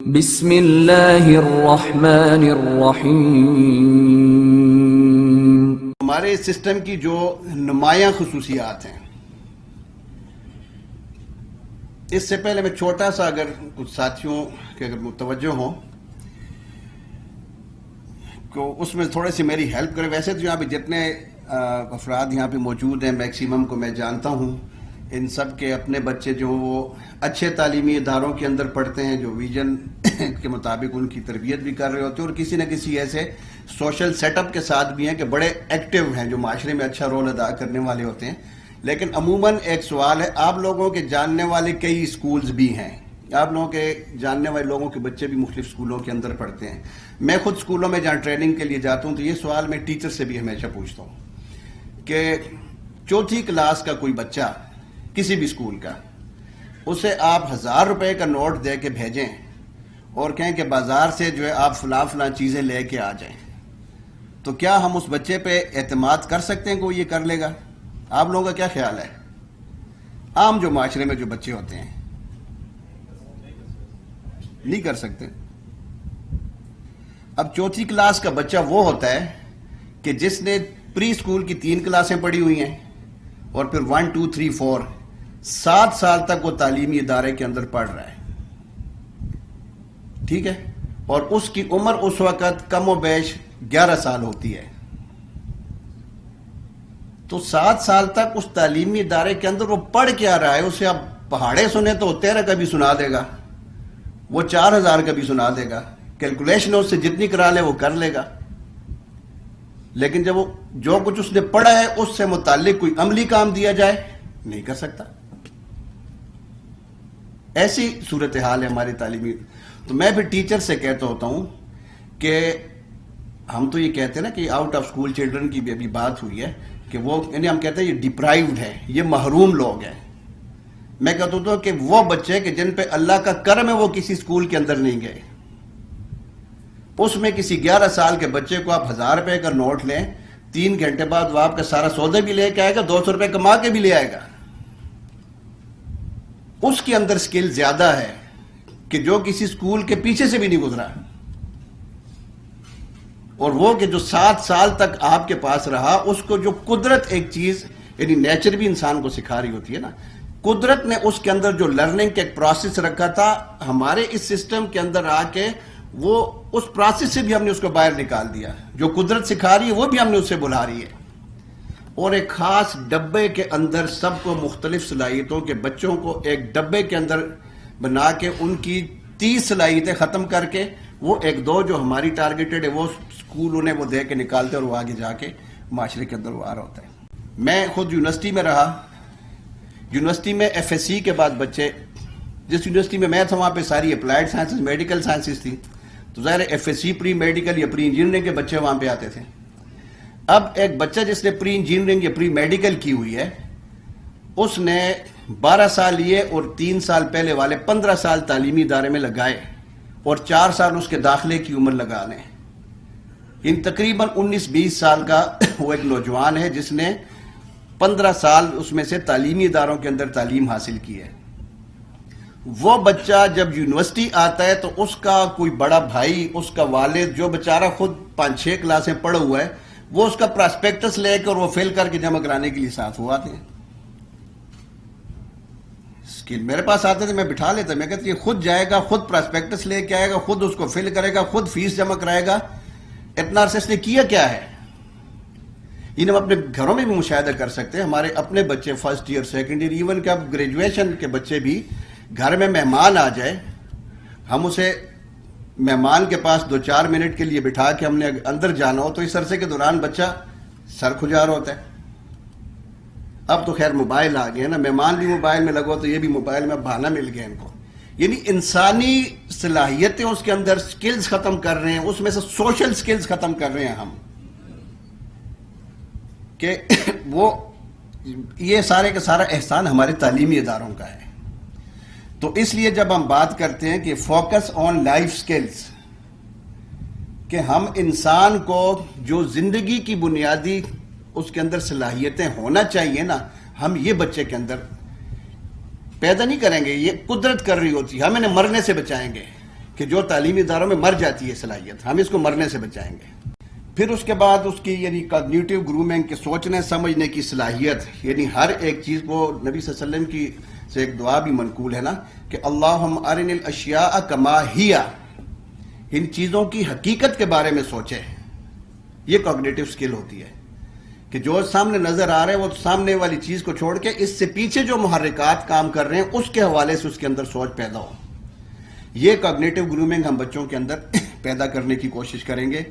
بسم اللہ الرحمن الرحیم۔ ہمارے سسٹم کی جو نمایاں خصوصیات ہیں، اس سے پہلے میں چھوٹا سا اگر کچھ ساتھیوں کے اگر متوجہ ہوں تو اس میں تھوڑے سی میری ہیلپ کریں۔ ویسے تو یہاں پہ جتنے افراد یہاں پہ موجود ہیں میکسیمم کو میں جانتا ہوں، ان سب کے اپنے بچے جو وہ اچھے تعلیمی اداروں کے اندر پڑھتے ہیں، جو ویژن کے مطابق ان کی تربیت بھی کر رہے ہوتے ہیں، اور کسی نہ کسی ایسے سوشل سیٹ اپ کے ساتھ بھی ہیں کہ بڑے ایکٹیو ہیں، جو معاشرے میں اچھا رول ادا کرنے والے ہوتے ہیں۔ لیکن عموماً ایک سوال ہے، آپ لوگوں کے جاننے والے کئی اسکولز بھی ہیں، آپ لوگوں کے جاننے والے لوگوں کے بچے بھی مختلف اسکولوں کے اندر پڑھتے ہیں۔ میں خود اسکولوں میں جہاں ٹریننگ کے لیے جاتا ہوں تو یہ سوال میں ٹیچر سے بھی ہمیشہ پوچھتا ہوں کہ چوتھی کلاس کا کوئی بچہ کسی بھی اسکول کا، اسے آپ 1000 روپے کا نوٹ دے کے بھیجیں اور کہیں کہ بازار سے جو ہے آپ فلاں چیزیں لے کے آ جائیں، تو کیا ہم اس بچے پہ اعتماد کر سکتے ہیں کہ وہ یہ کر لے گا؟ آپ لوگوں کا کیا خیال ہے؟ عام جو معاشرے میں جو بچے ہوتے ہیں نہیں کر سکتے۔ اب چوتھی کلاس کا بچہ وہ ہوتا ہے کہ جس نے پری اسکول کی 3 کلاسیں پڑھی ہوئی ہیں اور پھر 1 2 3 4 7 سال تک وہ تعلیمی ادارے کے اندر پڑھ رہا ہے، ٹھیک ہے، اور اس کی عمر اس وقت کم و بیش 11 سال ہوتی ہے۔ تو 7 سال تک اس تعلیمی ادارے کے اندر وہ پڑھ کیا رہا ہے؟ اسے آپ پہاڑے سنے تو 13 کا بھی سنا دے گا، وہ 4000 کا بھی سنا دے گا، کیلکولیشن اس سے جتنی کرا لے وہ کر لے گا، لیکن جب وہ جو کچھ اس نے پڑھا ہے اس سے متعلق کوئی عملی کام دیا جائے نہیں کر سکتا۔ ایسی صورتحال ہے ہماری تعلیمی۔ تو میں پھر ٹیچر سے کہتا ہوتا ہوں کہ ہم تو یہ کہتے ہیں نا کہ آؤٹ آف اسکول چلڈرن کی بھی ابھی بات ہوئی ہے کہ وہ یعنی ہم کہتے ہیں یہ ڈپرائیوڈ ہے، یہ محروم لوگ ہیں۔ میں کہتا ہوں کہ وہ بچے کہ جن پہ اللہ کا کرم ہے وہ کسی اسکول کے اندر نہیں گئے، اس میں کسی 11 سال کے بچے کو آپ 1000 روپے کا نوٹ لیں، 3 گھنٹے بعد وہ آپ کا سارا سودا بھی لے کے آئے گا، 200 روپے کما کے بھی لے آئے گا۔ اس کے اندر سکل زیادہ ہے کہ جو کسی اسکول کے پیچھے سے بھی نہیں گزرا، اور وہ کہ جو 7 سال تک آپ کے پاس رہا، اس کو جو قدرت ایک چیز یعنی نیچر بھی انسان کو سکھا رہی ہوتی ہے نا، قدرت نے اس کے اندر جو لرننگ کا ایک پروسیس رکھا تھا، ہمارے اس سسٹم کے اندر آ کے وہ اس پروسیس سے بھی ہم نے اس کو باہر نکال دیا۔ جو قدرت سکھا رہی ہے وہ بھی ہم نے اس سے بلا رہی ہے، اور ایک خاص ڈبے کے اندر سب کو مختلف صلاحیتوں کے بچوں کو ایک ڈبے کے اندر بنا کے ان کی 30 صلاحیتیں ختم کر کے وہ 1-2 جو ہماری ٹارگیٹڈ ہے وہ اسکول انہیں وہ دے کے نکالتے اور وہ آگے جا کے معاشرے کے اندر وہ آ رہا ہوتا ہے۔ میں خود یونیورسٹی میں رہا، یونیورسٹی میں ایف ایس سی کے بعد بچے، جس یونیورسٹی میں تھا وہاں پہ ساری اپلائیڈ سائنسز میڈیکل سائنسز تھی، تو ظاہر F S C pre medical یا پری انجینئرنگ کے بچے وہاں پہ آتے تھے۔ اب ایک بچہ جس نے پری انجینئرنگ یا پری میڈیکل کی ہوئی ہے، اس نے 12 سال لیے اور 3 سال پہلے والے 15 سال تعلیمی ادارے میں لگائے، اور 4 سال اس کے داخلے کی عمر لگا لیں۔ ان تقریباً 19-20 سال کا وہ ایک نوجوان ہے جس نے 15 سال اس میں سے تعلیمی اداروں کے اندر تعلیم حاصل کی ہے۔ وہ بچہ جب یونیورسٹی آتا ہے تو اس کا کوئی بڑا بھائی، اس کا والد جو بیچارہ خود 5-6 کلاسیں پڑھا ہوا ہے، وہ اس کا پراسپیکٹس لے کر وہ فل کر کے جمع کرانے کے لیے ساتھ وہ آتے ہیں۔ میرے پاس آتے تھے، میں بٹھا لیتا، میں کہتا یہ خود جائے گا، خود پراسپیکٹس لے کے آئے گا، خود اس کو فل کرے گا، خود فیس جمع کرائے گا، اتنا عرصے اس نے کیا کیا ہے؟ ہم اپنے گھروں میں بھی مشاہدہ کر سکتے ہیں۔ ہمارے اپنے بچے first year second year even کہ اب گریجویشن کے بچے بھی گھر میں مہمان آ جائے، ہم اسے مہمان کے پاس 2-4 منٹ کے لیے بٹھا کے ہم نے اندر جانا ہو تو اس عرصے کے دوران بچہ سر کھجا رہا ہوتا ہے۔ اب تو خیر موبائل آ گئے نا، مہمان بھی موبائل میں لگو تو یہ بھی موبائل میں بہانہ مل گیا ان کو، یعنی انسانی صلاحیتیں اس کے اندر سکلز ختم کر رہے ہیں، اس میں سے سوشل سکلز ختم کر رہے ہیں ہم، کہ وہ یہ سارے کا سارا احسان ہمارے تعلیمی اداروں کا ہے۔ تو اس لیے جب ہم بات کرتے ہیں کہ فوکس آن لائف سکلز، کہ ہم انسان کو جو زندگی کی بنیادی اس کے اندر صلاحیتیں ہونا چاہیے نا، ہم یہ بچے کے اندر پیدا نہیں کریں گے، یہ قدرت کر رہی ہوتی ہے، ہم انہیں مرنے سے بچائیں گے کہ جو تعلیمی اداروں میں مر جاتی ہے صلاحیت، ہم اس کو مرنے سے بچائیں گے۔ پھر اس کے بعد اس کی یعنی کاگنیٹو گرومنگ کے سوچنے سمجھنے کی صلاحیت، یعنی ہر ایک چیز کو نبی صلی اللہ علیہ وسلم کی سے ایک دعا بھی منقول ہے نا کہ اللہم ارن الاشیاء کما ہی، ان چیزوں کی حقیقت کے بارے میں سوچے۔ یہ کوگنیٹو سکل ہوتی ہے کہ جو سامنے نظر آ رہے ہیں وہ سامنے والی چیز کو چھوڑ کے اس سے پیچھے جو محرکات کام کر رہے ہیں اس کے حوالے سے اس کے اندر سوچ پیدا ہو۔ یہ کوگنیٹو گرومنگ ہم بچوں کے اندر پیدا کرنے کی کوشش کریں گے۔